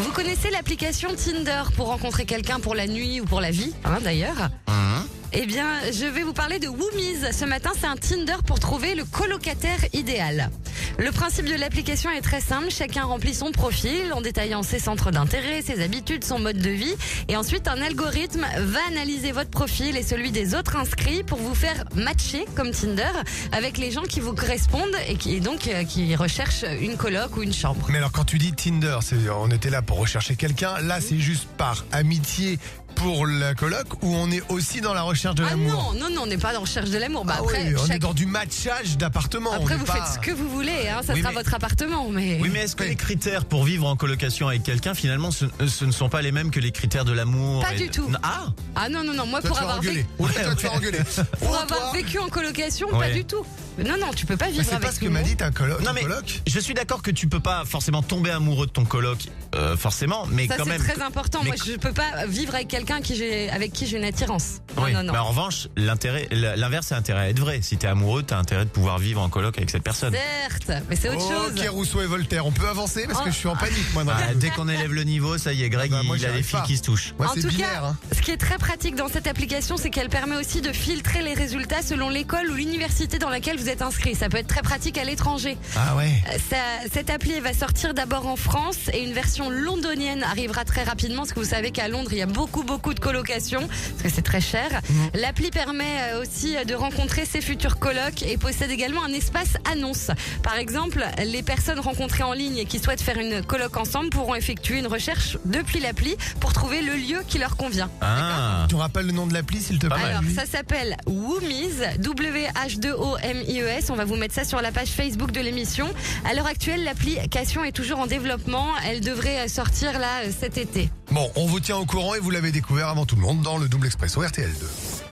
Vous connaissez l'application Tinder pour rencontrer quelqu'un pour la nuit ou pour la vie, d'ailleurs. Eh bien, je vais vous parler de Woomies. Ce matin, c'est un Tinder pour trouver le colocataire idéal. Le principe de l'application est très simple. Chacun remplit son profil en détaillant ses centres d'intérêt, ses habitudes, son mode de vie. Et ensuite, un algorithme va analyser votre profil et celui des autres inscrits pour vous faire matcher, comme Tinder, avec les gens qui vous correspondent et qui recherchent une coloc ou une chambre. Mais alors quand tu dis Tinder, on était là pour rechercher quelqu'un. Là, c'est juste par amitié pour la coloc ou on est aussi dans la recherche de l'amour? Non, on n'est pas dans la recherche de l'amour. Oui, on est dans du matchage d'appartement. Après, vous faites ce que vous voulez, ça sera votre appartement. Mais... Oui, mais est-ce que les critères pour vivre en colocation avec quelqu'un, finalement, ce ne sont pas les mêmes que les critères de l'amour? Pas du tout. Ah non, moi pour avoir vécu en colocation, pas du tout. Non, tu peux pas vivre avec. C'est pas ce que m'a dit ta coloc. Non, mais je suis d'accord que tu peux pas forcément tomber amoureux de ton coloc, forcément, mais ça, quand même. C'est très important. Moi, je peux pas vivre avec quelqu'un avec qui j'ai une attirance. Non. Mais en revanche, l'inverse a intérêt à être vrai. Si t'es amoureux, t'as intérêt de pouvoir vivre en coloc avec cette personne. Certes, mais c'est autre chose. Ok, Rousseau et Voltaire, on peut avancer parce que je suis en panique, moi. Dès qu'on élève le niveau, ça y est, Greg, il a les filles qui se touchent. Moi, en tout cas, ce qui est très pratique dans cette application, c'est qu'elle permet aussi de filtrer les résultats selon l'école ou l'université dans laquelle vous êtes inscrit. Ça peut être très pratique à l'étranger. Ah ouais. Cette appli va sortir d'abord en France et une version londonienne arrivera très rapidement parce que vous savez qu'à Londres, il y a beaucoup de colocations parce que c'est très cher. L'appli permet aussi de rencontrer ses futurs colocs et possède également un espace annonce. Par exemple, les personnes rencontrées en ligne et qui souhaitent faire une coloc ensemble pourront effectuer une recherche depuis l'appli pour trouver le lieu qui leur convient. Tu rappelles le nom de l'appli, s'il te plaît? Alors, ça s'appelle Woomies, W-H-2-O-M-I-E-S. On va vous mettre ça sur la page Facebook de l'émission. À l'heure actuelle, l'application est toujours en développement. Elle devrait sortir là cet été. Bon, on vous tient au courant et vous l'avez découvert avant tout le monde dans le Double Expresso RTL2.